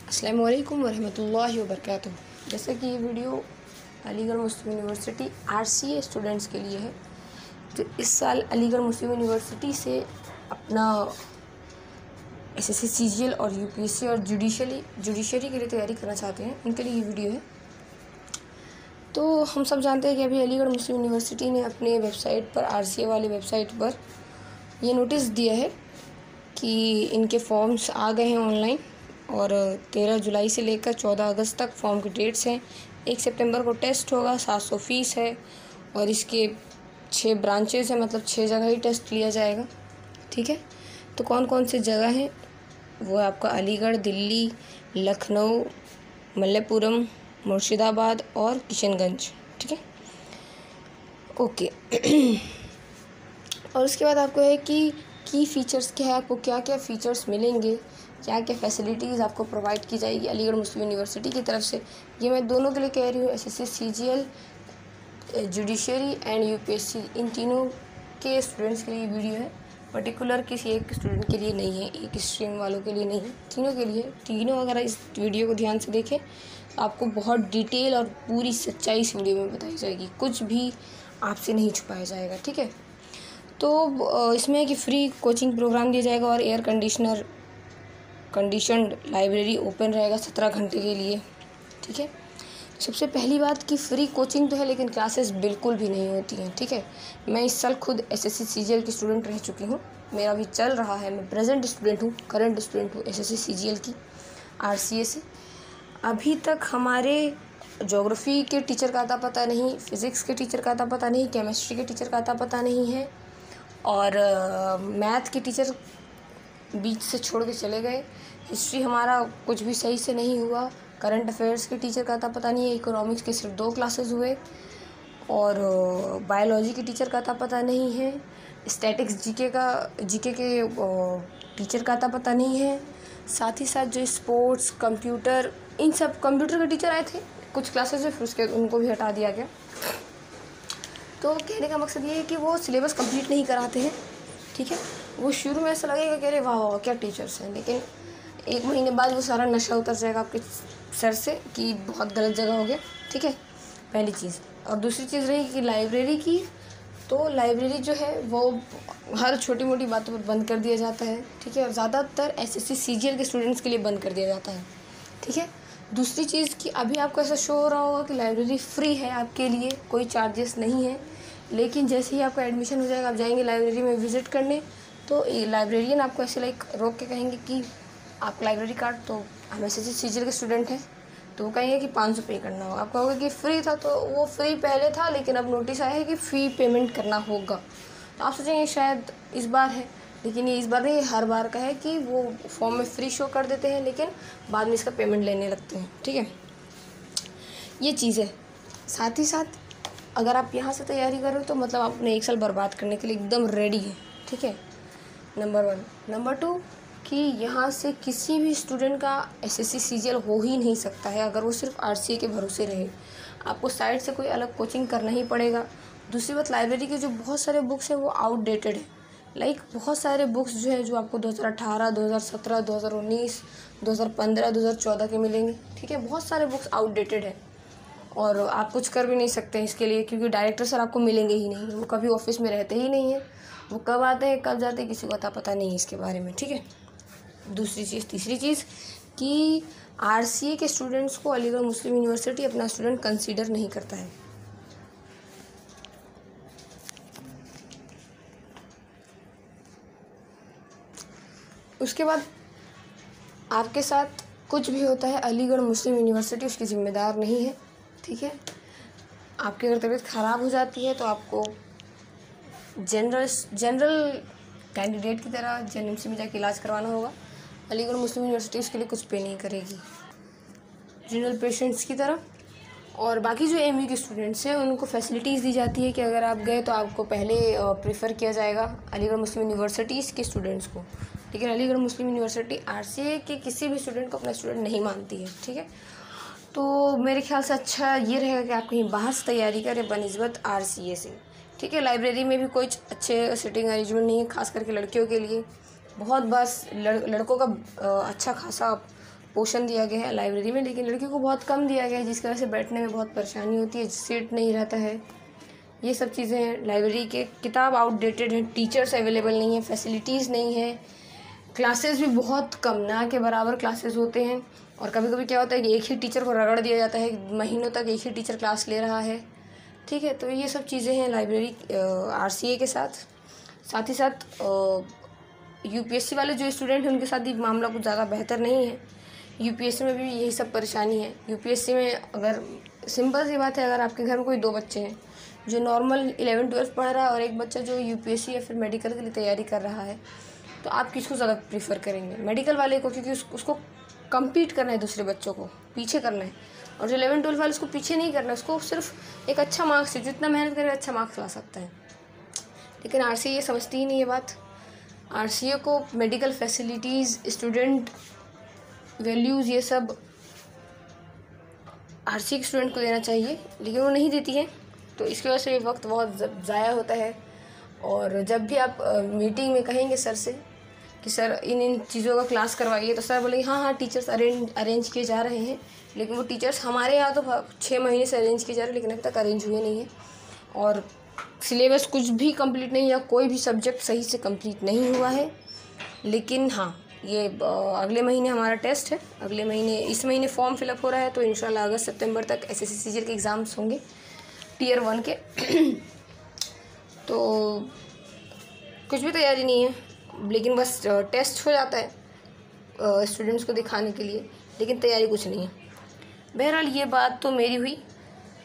अस्सलामु अलैकुम वरहमतुल्लाहि वबरकातुहू। जैसे कि ये वीडियो अलीगढ़ मुस्लिम यूनिवर्सिटी RCA स्टूडेंट्स के लिए है जो इस साल अलीगढ़ मुस्लिम यूनिवर्सिटी से अपना SSC CGL और UPSC और जुडिशरी के लिए तैयारी करना चाहते हैं, उनके लिए ये वीडियो है। तो हम सब जानते हैं कि अभी अलीगढ़ मुस्लिम यूनिवर्सिटी ने अपने वेबसाइट पर RCA वाली वेबसाइट पर ये नोटिस दिया है कि इनके फॉर्म्स आ गए हैं ऑनलाइन और 13 जुलाई से लेकर 14 अगस्त तक फॉर्म की डेट्स हैं। 1 सितंबर को टेस्ट होगा, 700 फ़ीस है और इसके 6 ब्रांचेस हैं, मतलब 6 जगह ही टेस्ट लिया जाएगा। ठीक है, तो कौन कौन से जगह हैं वो आपका अलीगढ़, दिल्ली, लखनऊ, मल्लपुरम, मुर्शिदाबाद और किशनगंज। ठीक है, ओके। और उसके बाद आपको है कि की फ़ीचर्स क्या है, आपको क्या क्या फ़ीचर्स मिलेंगे, क्या क्या फैसिलिटीज़ आपको प्रोवाइड की जाएगी अलीगढ़ मुस्लिम यूनिवर्सिटी की तरफ से। ये मैं दोनों के लिए कह रही हूँ, SSC CGL, judiciary and UPSC, इन तीनों के स्टूडेंट्स के लिए वीडियो है। पर्टिकुलर किसी एक स्टूडेंट के लिए नहीं है, एक स्ट्रीम वालों के लिए नहीं है, तीनों के लिए। तीनों अगर इस वीडियो को ध्यान से देखें तो आपको बहुत डिटेल और पूरी सच्चाई इस वीडियो में बताई जाएगी, कुछ भी आपसे नहीं छुपाया जाएगा। ठीक है, तो इसमें कि फ्री कोचिंग प्रोग्राम दिया जाएगा और एयर कंडीशनड लाइब्रेरी ओपन रहेगा 17 घंटे के लिए। ठीक है, सबसे पहली बात कि फ्री कोचिंग तो है लेकिन क्लासेस बिल्कुल भी नहीं होती हैं। ठीक है, मैं इस साल खुद SSC CGL की स्टूडेंट रह चुकी हूँ, मेरा भी चल रहा है, मैं प्रेजेंट स्टूडेंट हूँ, करंट स्टूडेंट हूँ SSC CGL की RCA से। अभी तक हमारे ज्योग्राफी के टीचर का अता पता नहीं, फ़िज़िक्स के टीचर का अता पता नहीं, केमिस्ट्री के टीचर का अता पता नहीं है और मैथ के टीचर बीच से छोड़ के चले गए। हिस्ट्री हमारा कुछ भी सही से नहीं हुआ। करंट अफेयर्स के टीचर का अता पता नहीं है। इकोनॉमिक्स के सिर्फ 2 क्लासेस हुए और बायोलॉजी के टीचर का अता पता नहीं है। स्टैटिक्स जीके के टीचर का अता पता नहीं है। साथ ही साथ जो स्पोर्ट्स, कंप्यूटर, इन सब कंप्यूटर के टीचर आए थे कुछ क्लासेस में, फिर उसके उनको भी हटा दिया गया। तो कहने का मकसद ये है कि वो सिलेबस कंप्लीट नहीं कराते हैं। ठीक है, वो शुरू में ऐसा लगेगा कि अरे वाह वाह क्या टीचर्स हैं, लेकिन 1 महीने बाद वो सारा नशा उतर जाएगा आपके सर से कि बहुत गलत जगह हो गया। ठीक है, पहली चीज़। और दूसरी चीज़ रही कि लाइब्रेरी की, तो लाइब्रेरी जो है वो हर छोटी मोटी बातों पर बंद कर दिया जाता है। ठीक है, और ज़्यादातर SSC CGL के स्टूडेंट्स के लिए बंद कर दिया जाता है। ठीक है, दूसरी चीज़ कि अभी आपको ऐसा शो हो रहा होगा कि लाइब्रेरी फ्री है आपके लिए, कोई चार्जेस नहीं है, लेकिन जैसे ही आपका एडमिशन हो जाएगा, आप जाएंगे लाइब्रेरी में विज़िट करने, तो लाइब्रेरियन आपको ऐसे रोक के कहेंगे कि आप लाइब्रेरी कार्ड, तो हम SSC CGL के स्टूडेंट हैं, तो वो कहेंगे कि 500 पे करना होगा। आप कहोगे कि फ्री था, तो वो फ्री पहले था लेकिन अब नोटिस आया है कि फ़ी पेमेंट करना होगा। तो आप सोचेंगे शायद इस बार है, लेकिन ये इस बार नहीं, हर बार का है कि वो फॉर्म में फ्री शो कर देते हैं लेकिन बाद में इसका पेमेंट लेने लगते हैं। ठीक है, ये चीज़ है। साथ ही साथ अगर आप यहाँ से तैयारी कर रहे हो तो मतलब आप अपने 1 साल बर्बाद करने के लिए एकदम रेडी है। ठीक है, नंबर 1। नंबर 2 कि यहाँ से किसी भी स्टूडेंट का SSC CGL हो ही नहीं सकता है अगर वो सिर्फ RCA के भरोसे रहे। आपको साइड से कोई अलग कोचिंग करना ही पड़ेगा। दूसरी बात, लाइब्रेरी के जो बहुत सारे बुक्स हैं वो आउटडेटेड है। बहुत सारे बुक्स जो है जो आपको 2018, 2017, 2019, 2015, 2014 के मिलेंगे। ठीक है, बहुत सारे बुक्स आउटडेटेड है और आप कुछ कर भी नहीं सकते हैं इसके लिए, क्योंकि डायरेक्टर सर आपको मिलेंगे ही नहीं, वो कभी ऑफिस में रहते ही नहीं हैं, वो कब आते हैं कब जाते हैं किसी को पता नहीं है इसके बारे में। ठीक है, दूसरी चीज़। तीसरी चीज़ कि RCA के स्टूडेंट्स को अलीगढ़ मुस्लिम यूनिवर्सिटी अपना स्टूडेंट कंसीडर नहीं करता है। उसके बाद आपके साथ कुछ भी होता है, अलीगढ़ मुस्लिम यूनिवर्सिटी उसकी ज़िम्मेदार नहीं है। ठीक है, आपकी अगर तबीयत ख़राब हो जाती है तो आपको जनरल कैंडिडेट की तरह JNMC में जाके इलाज करवाना होगा। अलीगढ़ मुस्लिम यूनिवर्सिटी उसके लिए कुछ पे नहीं करेगी, जनरल पेशेंट्स की तरह। और बाकी जो MU के स्टूडेंट्स हैं उनको फैसिलिटीज़ दी जाती है कि अगर आप गए तो आपको पहले प्रेफर किया जाएगा अलीगढ़ मुस्लिम यूनिवर्सिटीज़ के स्टूडेंट्स को, लेकिन अलीगढ़ मुस्लिम यूनिवर्सिटी RCA के किसी भी स्टूडेंट को अपना स्टूडेंट नहीं मानती है। ठीक है, तो मेरे ख्याल से अच्छा ये रहेगा कि आप कहीं बाहर से तैयारी करें बनिस्बत RCA से। ठीक है, लाइब्रेरी में भी कोई अच्छे सिटिंग अरेंजमेंट नहीं है, खास करके लड़कियों के लिए। बहुत बस लड़कों का अच्छा खासा पोर्शन दिया गया है लाइब्रेरी में, लेकिन लड़कियों को बहुत कम दिया गया है, जिसकी वजह से बैठने में बहुत परेशानी होती है, सीट नहीं रहता है। ये सब चीज़ें हैं। लाइब्रेरी के किताब आउटडेटेड हैं, टीचर्स अवेलेबल नहीं है, फैसिलिटीज़ नहीं है, क्लासेस भी बहुत कम, ना के बराबर क्लासेस होते हैं। और कभी कभी क्या होता है कि एक ही टीचर को रगड़ दिया जाता है, महीनों तक एक ही टीचर क्लास ले रहा है, ठीक है। तो ये सब चीज़ें हैं लाइब्रेरी RCA के साथ ही साथ UPSC वाले जो स्टूडेंट हैं उनके साथ भी मामला कुछ ज़्यादा बेहतर नहीं है। UPSC में भी यही सब परेशानी है। UPSC में अगर सिंपल सी बात है, अगर आपके घर में कोई 2 बच्चे हैं जो नॉर्मल 11-12 पढ़ रहा है और एक बच्चा जो UPSC या फिर मेडिकल के लिए तैयारी कर रहा है, तो आप किसको ज़्यादा प्रीफर करेंगे? मेडिकल वाले को, क्योंकि उसको कम्पीट करना है, दूसरे बच्चों को पीछे करना है। और जो 11-12 वाले उसको पीछे नहीं करना है, उसको सिर्फ एक अच्छा मार्क्स है, जितना मेहनत करे अच्छा मार्क्स ला सकता है। लेकिन RCA ये समझती ही नहीं है बात। RCA को मेडिकल फैसिलिटीज़, स्टूडेंट वैल्यूज़, ये सब RCA के स्टूडेंट को देना चाहिए, लेकिन वो नहीं देती है। तो इसकी वजह से वक्त बहुत ज़ाया होता है। और जब भी आप मीटिंग में कहेंगे सर से कि सर इन चीज़ों का क्लास करवाइए, तो सर बोलेंगे हाँ टीचर्स अरेंज किए जा रहे हैं, लेकिन वो टीचर्स हमारे यहाँ तो 6 महीने से अरेंज किए जा रहे हैं, लेकिन अभी तक अरेंज हुए नहीं है। और सिलेबस कुछ भी कंप्लीट नहीं, या कोई भी सब्जेक्ट सही से कंप्लीट नहीं हुआ है। लेकिन हाँ, ये अगले महीने हमारा टेस्ट है, अगले महीने, इस महीने फॉर्म फिलअप हो रहा है, तो इंशाल्लाह अगस्त-सितंबर तक SSC CGL के एग्ज़ाम्स होंगे Tier 1 के। तो कुछ भी तैयारी नहीं है, लेकिन बस टेस्ट हो जाता है स्टूडेंट्स को दिखाने के लिए, लेकिन तैयारी कुछ नहीं है। बहरहाल ये बात तो मेरी हुई।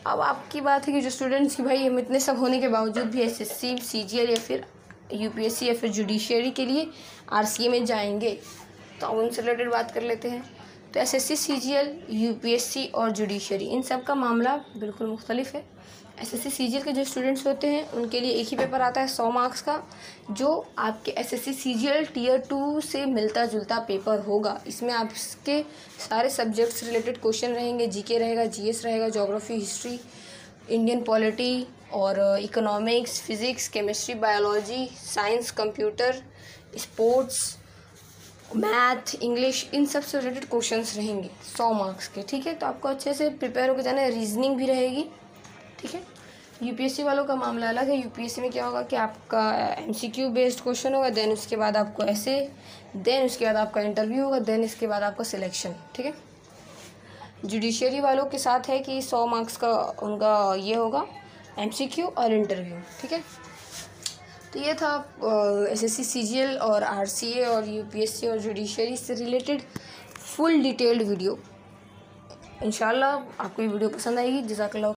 अब आपकी बात है कि जो स्टूडेंट्स की भाई हम इतने सब होने के बावजूद भी SSC CGL या फिर UPSC या फिर जुडिशरी के लिए RCA में जाएंगे, तो अब उनसे रिलेटेड बात कर लेते हैं। तो SSC CGL UPSC और जुडिशरी, इन सब का मामला बिल्कुल मुख्तलिफ है। SSC CGL के जो स्टूडेंट्स होते हैं उनके लिए एक ही पेपर आता है 100 मार्क्स का, जो आपके SSC CGL Tier 2 से मिलता जुलता पेपर होगा। इसमें आपके सारे सब्जेक्ट्स रिलेटेड क्वेश्चन रहेंगे, GK रहेगा, GS रहेगा, ज्योग्राफी, हिस्ट्री, इंडियन पॉलिटी और economics, physics, chemistry, biology, science, computer, sports, math, English, इन सब से रिलेटेड क्वेश्चंस रहेंगे 100 मार्क्स के, ठीक है। तो आपको अच्छे से प्रिपेयर होकर जाना है, रीजनिंग भी रहेगी, ठीक है। UPSC वालों का मामला अलग है। UPSC में क्या होगा कि आपका MCQ बेस्ड क्वेश्चन होगा, देन उसके बाद आपको ऐसे, देन उसके बाद आपका इंटरव्यू होगा, देन इसके बाद आपका सिलेक्शन, ठीक है। जुडिशरी वालों के साथ है कि 100 मार्क्स का उनका ये होगा MCQ और इंटरव्यू, ठीक है। तो ये था SSC CGL और RCA और UPSC और जुडिशरी से रिलेटेड फुल डिटेल्ड वीडियो। इंशाल्लाह आपको ये वीडियो पसंद आएगी। जज़ाकल्लाह।